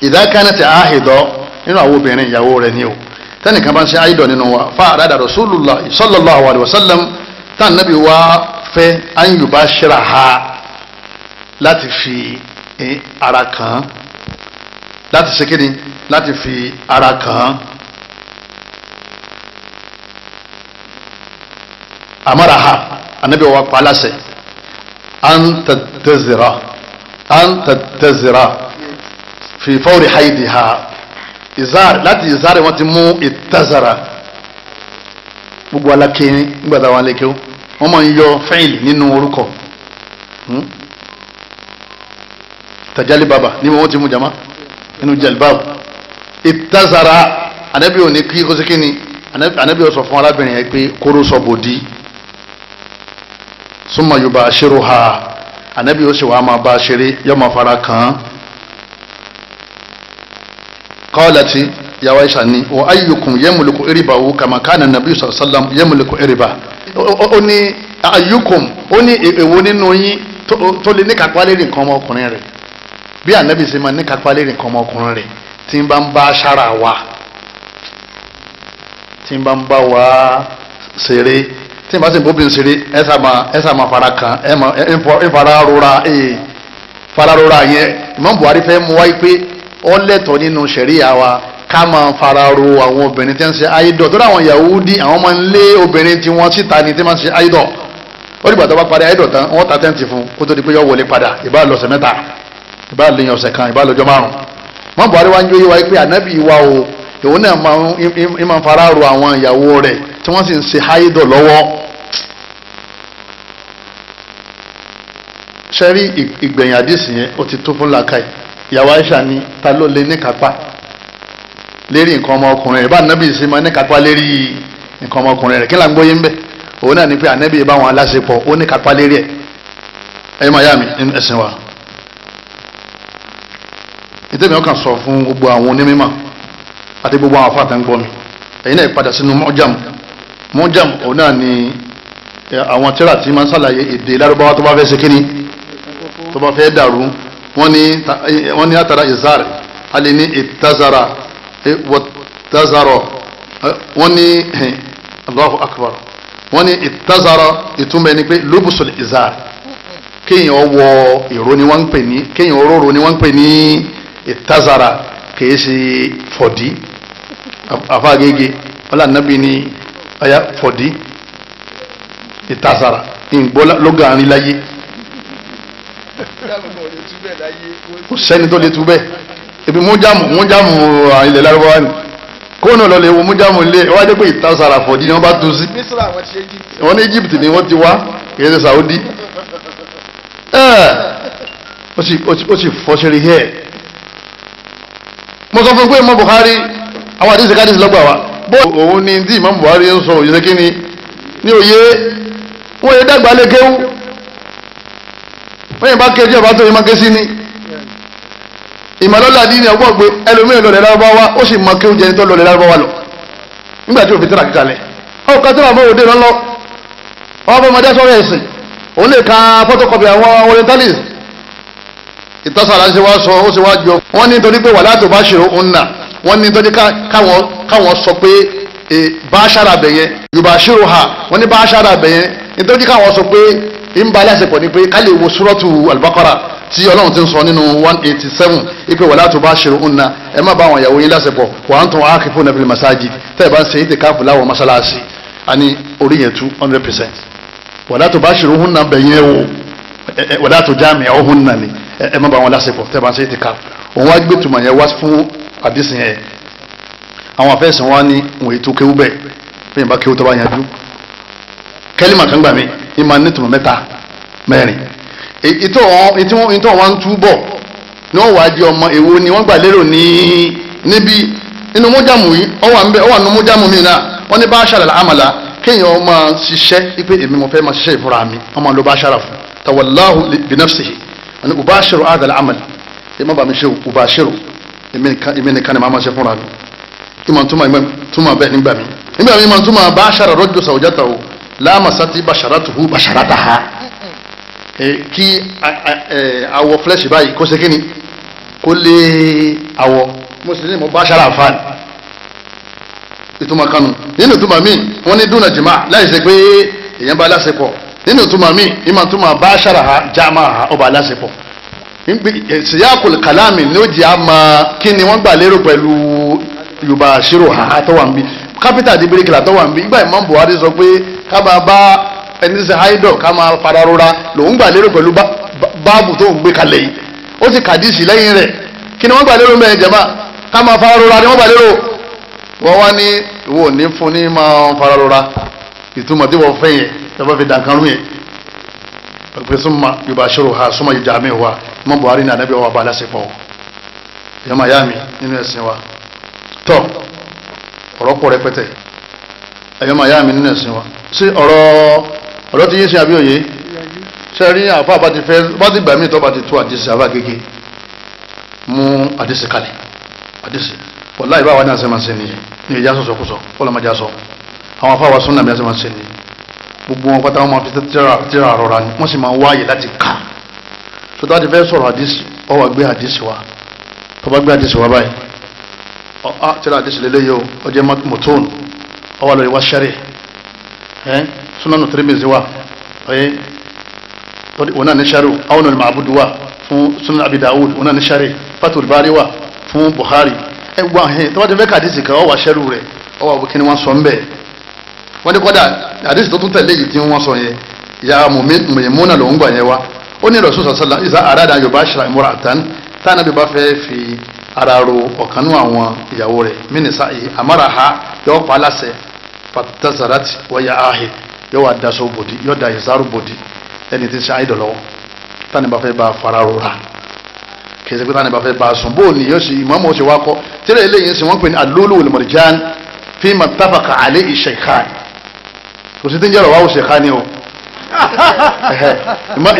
ìdá kánẹtì àhìdọ́ nínú àwọn obìnrin ìyàwó rẹ̀ ní o tẹnìkan bá ń ṣe àhìdọ́ nínú wa fa àdáda Rasulullah sallallahu alayhi wa sallam tá nàbí wa fẹ́ an yubashiraha láti fi ara kan láti ṣe kíni láti fi ara kan amaraha anabi wa pa láṣẹ an tattazira fi fawri haidiha izar láti izar wọ́n ti mú ìtazara gbogbo alákẹ́rin nígbàtà wọn lékẹ́ wọ́n máa ń yọ fẹ́ìlì nínú orúkọ tajali baba ní wọ́n ti mú jama nínú jalbab ìtazara anabi ò ní kí kó sí kí ni anabi ò sọ fún arábìnrin yẹn pé kóró sọ bòdì summa yubashiruha anabi ó sì wá máa bá a ṣeré yóò máa fara kàn án qalati ya Aisha ni wa ayyukum yamliku iribahu kama kana nabi sallallahu alaihi wasallam yamliku iriba ó ní ayyukum ó ní èwo nínú yín tó lè ní kápá lérí nǹkan ọmọkùnrin rẹ̀ bí anabi ṣe máa ní kápá lérí nǹkan ọmọkùnrin rẹ̀ tí ń bá ń bá ṣára wa tí ń bá ń bá wa ṣeré tí n bá sì ń bóbi ṣeré ẹ sá máa fara kan ẹ fara rora yẹn Imam Buhari fẹ́ mú wáyé pé ó lẹ́tọ̀ọ́ nínú ṣẹ̀ríà wa ká máa fara ro àwọn obìnrin tí wọ́n ń ṣe àìdọ̀ tó dáwọn Yahudi àwọn máa ń lé obìnrin tí wọ́n síta ni tí wọ́n ń ṣe àìdọ̀ ó dìgbà tó bá parí àìdọ̀ tán wọ́n ta tẹ́ǹtì fún kó tó di pé yọ wọlé padà ìbá lọ́sẹ̀ mẹ́ta ìbá lè yan ọ̀sẹ̀ kan ìbá lọ́jọ́ márùn mọ́ Buhari wá ń jó yé wa pé ànábì wa o òun náà máa ń fara ro àwọn ìyàwó rẹ̀ tí wọ́n sì ń ṣe háídọ̀ lọ́wọ́ sẹ́rí ìgbẹ̀yìn àdìsí yẹn ó ti tó fún làákàyè ìyàwó Aisha ni ta ló lè ní kápá lérí nǹkan ọmọkùnrin rẹ̀ bá ànábì sí máa ní kápá lérí nǹkan ọmọkùnrin rẹ̀ kí là ń gbóyè ń bẹ̀ òun náà ní pé ànábì bá wọn aláṣepọ̀ ó ní kápá lérí ẹ̀ ẹ̀yin máa yá mi nínú ẹ̀sìn wa ìtẹ́mi ọkàn sọ fún gbogbo àwọn onímọ̀ àti gbogbo àwọn afáàtà ń gbọ́ mi ẹ̀yin náà padà sínú mọ́jàm òun náà ni àwọn tíra tí máa ń sàlàyé èdè lárúbáwá tó bá fẹ́ ṣe kíní tó bá fẹ́ dàrú wọ́n ní àtàrà ìzáàrẹ̀ a lè ní ìtazara wọ́tazarọ̀ wọ́n ní Allahu akbar wọ́n ní ìtazara ìtumọ̀ ẹni pé lóbùsùl ìzáàrẹ̀ kéèyàn wọ ìró ni wọ́n ń pè ní kéèyàn oróró ni wọ́n ń pè ní ìtazara kìí ṣe fọ̀dí àfáàgége ọlànàbí ni ọya fọ̀dí ìtazara ìgbọ́ lógàrin láyé kò sẹ́ni tó lè tú bẹ́ẹ̀ ibi mújàmù ilẹ̀ lárúbáwá ni kóònù lọ lè wo mújàmù ilé wájú pé ìtazara fọ̀dí ni wọ́n bá tú sí wọ́n ní Egypt ni wọ́n ti wá kìí ṣe Saudi ó sì fọ́sẹ̀rì hẹ́ẹ̀ mo sọ fún pé Imam Bukhari àwọn àdìsí kádìsí lọ́gbà wa bó òun ni tí Imam Bukhari ń sọ òyìnbó kí ni ní òye wọ́n yẹ dàgbà lé kéwú wọ́n yẹ bá kéjì ọba tó yẹ máa ké sí ni ìmọ̀lọ́lá dín ní ọgbọ́n pé ẹlòmíràn lọ́lẹ̀ lárúbáwá ó sì mọ kéwú jẹni tó lọ́lẹ̀ lárúbáwá lọ nígbà tí òfin tẹ́lá kíkà lẹ̀ ọ̀ ká tẹ́lá mọ́ òde lọ́lọ́ ọ̀ bọ́ ọmọdé sọ̀rọ̀ ẹ̀sìn òun lè ka photocopy àwọn orientalist ìtọ́sára ṣe wá sọ ó ṣe wá jọ wọ́n ní torí pé wà látò bá ṣèrò òun nà wọ́n ní torí káwọn sọ pé bá ṣára bẹ̀yẹn yorùbá ṣèrò ha wọ́n ní bá ṣára bẹ̀yẹn nítorí káwọn sọ pé ń ba aláṣepọ̀ ni pé ká lè wo súrọ́tù al-Baqara tí ọlọ́run ti ń sọ nínú 187 ipe wà látò bá ṣèrò òun nà ẹ má bá àwọn ìyàwó yín láṣepọ̀ wà á ń tàn ákìfún fil masajid tẹ́ ẹ bá ń ṣe ìtìkáfù láwọn mọ́ṣáláṣí àní orí yẹn tú 100% wàlá tó bá ṣòro hún náà bẹ̀yẹ o wàlá tó jáàmì ọ̀hún náà ni ẹ má bá wọn lásìkò tẹ́ bá ń ṣe ti ká òun wá gbé tùmọ̀ yẹn wá fún àdísìn yẹn àwọn afẹ́sìn wa ní òun ètò kéwú bẹ́ẹ̀ bẹ́ẹ̀ bá kéwú tó bá yanjú kẹ́límà kan gbà mí ní ma ní tùmọ̀ mẹ́ta mẹ́rin ìtọ́ wọn ń túbọ̀ ní wọ́n wá jẹ́ ọmọ èwo ni wọ́n gbà lérò níbi inú mọ́jàmù yìí ọwà nínú mọ́jàmù mi náà wọ́n ní bá ṣàlẹ̀ àmàlà kéèyàn máa ṣiṣẹ́ ipe èmi mo fẹ́ máa ṣiṣẹ́ ìfúnra mi ọmọ ló bá ṣára fún tawallahu bi nafsihi àni ubashiru hadha al-amal ẹ má bàa mi ṣe ubashiru èmi nìkan ni màá máa ṣe fúnra mi ìmọ̀ túmọ̀ bẹ́ẹ̀ nígbà mi ìmọ̀ túmọ̀ bashara rajulu zawjatahu lamasati basharatuhu basharataha kí awọ flesh báyìí kó ṣe kíni kó lé awọ mùsùlùmí mo bashara fan ìtumọ̀ kanu nínú ìtumọ̀ míì wọ́n ní dúnà jìmá láì ṣe pé èèyàn bá aláṣepọ̀ nínú ìtumọ̀ míì ìmọ̀ ìtumọ̀ bá ṣàrà ha jáàmà ha ọba aláṣepọ̀ ṣìyàkùl kàlámì ní ó jẹ́ àmà kí ni wọ́n gbà lérò pẹ̀lú yorùbá ṣírò ha tó wà ń bí kápítà di bíríkìlà tó wà ń bí ìgbà Imam Buhari sọ pé ká máa bá ẹni ṣe haidọ̀ ká máa fara rora lòun gbà lérò pẹ̀lú báàbù tó ń gbé kalẹ̀ yìí ó ti kàdísì lẹ́yìn rẹ̀ kí ni wọ́n gbà lérò mẹ́rin jẹ̀má ká máa fara rora ni wọ́n gbà lérò wọ́n wá ní ìwọ ní fún ní máa fara rora ìtumọ̀ tí wọ́n fẹ́ yẹn tẹ́fọ́ fi dànkanrú yẹn pẹ̀lú súnmọ́ yorùbá ṣòro ha súnmọ́ yorùbá mi wa Imam Buhari ní ànábì wa bá aláṣepọ̀ yọmọ ayá mi nínú ẹ̀sìn wa tọ́ ọ̀rọ̀ pọ̀ rẹpẹtẹ ẹ̀yọmọ ayá mi nínú ẹ̀sìn wa sí ọ̀rọ̀ tí yé sí àbí òye ṣe rí àfa bá ti fẹ́ bá ti gbà mí tọ́ bá ti tó àdìsí àbá gègé mú àdìsí kalẹ̀ àdìsí wàláhì báwa náà ṣe máa ń ṣe nìyẹn ní ìjà sọ̀sọ̀kùsọ̀ ọlọ́mọdé aṣọ àwọn afáwa súnà bí a ṣe máa ń ṣe nìyẹn gbogbo wọn pátá wọn máa fi tíra rọra ni wọ́n sì máa ń wáyè láti kà so tó bá ti fẹ́ sọ̀rọ̀ àdìsí ọ wà gbé àdìsí wa tó bá gbé àdìsí wa báyìí tíra àdìsí lélẹ́yìí o ó jẹ́ mọ̀tóòn ọ wà lórí wá ṣẹ́rẹ̀ Sunanu Tirmidhi wa wọn náà ní ṣẹ́rẹ̀ àwọn ọ̀nà ma'budu wa fún Sunan Abi Dawud wọn náà ní ṣẹ́rẹ̀ Fathul Bari wa fún Bukhari ẹgbà ẹ̀hìn tó wá ti fẹ́ ká àdìsí kan ọwà ṣẹ́rù rẹ̀ ọwà kí ni wọ́n sọ ń bẹ̀ wọ́n ní kọ́dà àdìsí tó tún tẹ̀lé yìí tí wọ́n sọ yẹn ìyá Maimuna ló ń gbà yẹn wá ó ní Rasul sallallahu ìsá àràdà yorùbá ṣẹlẹ̀ imra'atan tánàbí bá fẹ́ fi ara ro ọ̀kanú àwọn ìyàwó rẹ̀ mínísà yìí àmàrà ha yọ pa aláṣẹ fatazarati wọ́yà ahì yọ wà daṣọ bòdì yọ da ìzárù bòdì ẹni tí ń ṣe àìdọ̀ lọ́wọ́ tánàbí bá fẹ́ bá fara rora kì í ṣe pé tánàbí bá fẹ́ bá sùn bóò ní yóò sì ìmọ̀ọ́mọ̀ ó sì wá kọ́ tíra eléyìí sì wọ́n pè ní al-lulu wal-marjan fima ittafaqa alayhi shaykhan kò sí tí ń jẹ́ rawahu shaykhani o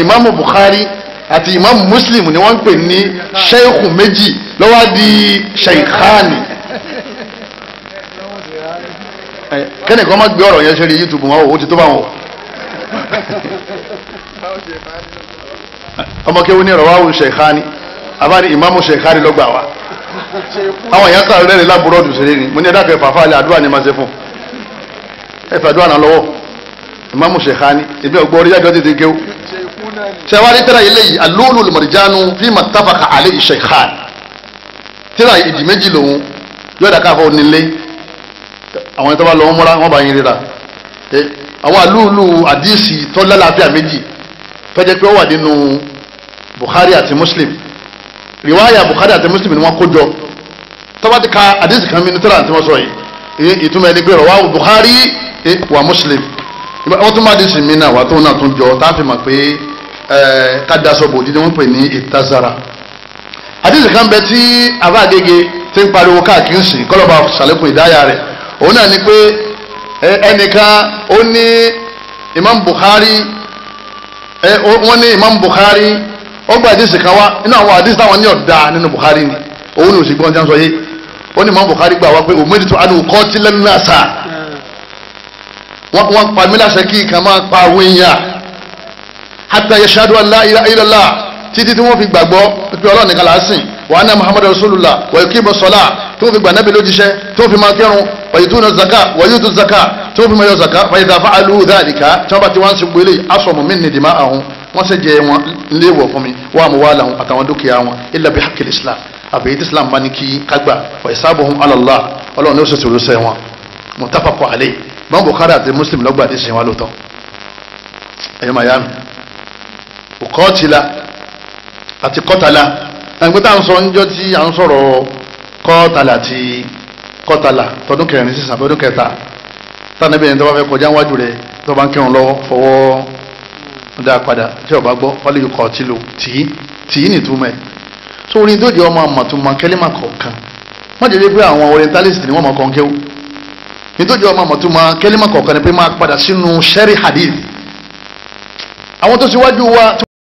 ìmáàmù Bukhari àti ìmáàmù Muslim ni wọ́n ń pè ní sheikhu méjì lọ́wọ́ di shaykhani kẹ́nì kan má gbé ọ̀rọ̀ yẹn sórí YouTube wọn ó ti tó bá wọn ọmọ kéwú ní rawahu shaykhani abáni ìmáàmù shaykhani lọ́gbà wa àwọn èèyàn kan rẹ́rìn lábúrò ọdún sílẹ̀ ni mo ní ẹ̀dá kẹfà fáàlẹ̀ àdúrà ni máa ṣe fún ẹ̀fẹ̀ àdúrà náà lọ́wọ́ ìmáàmù shaykhani ibi ọgbọ́n orí yájọ́ tètè kéwú sẹ́wárí tẹ́lá ilé yìí al-lulu al-marjanu fima ittafaqa alayhi shaykhan tẹ́lá ìdí méjì lòun yóò dá káfọ́ nílé àwọn ẹni tó bá lọ wọn múra wọn bá yín ríra àwọn al-lulu àdìsí tó lálàáfíà méjì tó jẹ́ pé ó wà nínú Bukhari àti Muslim riwaya Bukhari àti Muslim ni wọ́n kó jọ tó bá ti ka àdìsí kan nínú tẹ́lá àti wọ́n sọ yìí ìtumọ̀ ẹni pé rawahu Bukhari wa Muslim wọ́n tún máa àdìsí mi náà wà tó náà tún jọ tá a fi mọ̀ pé kadaso bòdì ni wọ́n pè ní ìtazara àdìsí kan bẹ tí àbá àgègè ti ń pariwo káàkiri sí kọlọba ṣàlékún ìdáyà rẹ̀ òun náà ni pé ẹnìkan ó ní Imam Bukhari wọ́n ní Imam Bukhari ó gba àdìsí kan wá nínú àwọn àdìsí táwọn ní ọ̀dà nínú Bukhari ni òun ní òsì gbọ́n tí wọ́n sọ yé ó ní Imam Bukhari gbà wá pé umirtu an uqatila an-nasa wọ́n pa mí láṣẹ kí kan máa pa àwọn èèyàn hatta yashhadu an la ilaha illallah títí tí wọ́n fi gbàgbọ́ pé Ọlọ́run nìkan là á sìn wa anna Muhammadu rasulullah wa yuqimu salat tí wọ́n fi gbà nábì lójíṣẹ́ tí wọ́n fi máa kírun wa yutuna zaka wa yutu zaka tí wọ́n fi máa yọ zaka fa idha fa'alu dhalika tí wọ́n bá ti wá ń ṣe gbélé asamu minni dima'ahum wọ́n sì jẹ wọn léèwọ̀ fún mi wa amwalahum àtàwọn dúkìá wọn illa bi haqqil islam àbẹ̀yẹ tí islam bá ní kí kágbà wa hisabuhum ala Allah Ọlọ́run ní ó sì ṣòro sẹ́ wọn muttafaqun alayhi bọ́n Bukhari àti Muslim lọ́gbà àti sìn wá lóòótọ́ ẹ̀yọ́ mayami kọ́tìlá àti kọ́tàlá ẹgbẹ́ tá à ń sọ níjọ́ tí à ń sọ̀rọ̀ kọ́tàlá àti kọ́tàlá tọdún kẹrin sísàn tọdún kẹta tánàbí ẹni tó bá fẹ́ kọjá wájú rẹ̀ tó bá ń kírun lọ́wọ́ fọwọ́ dá padà tí ọba gbọ́ wálé yóò kọ́tìlù tì í nìtúmọ̀ ẹ̀ sórí tó jẹ́ ọmọ àmọ̀túnmọ̀ kẹ́lẹ́mà kọ̀ọ̀kan wọ́n jẹ́ pé àwọn orientalist ni wọ́n mọ̀ kọ́ńkéwù nítorí ọmọ àmọ̀túnmọ̀ kẹ́lẹ́mà kọ̀ọ̀kan ni pé máa padà sínú sẹ́rí hadith àwọn tó síwájú wa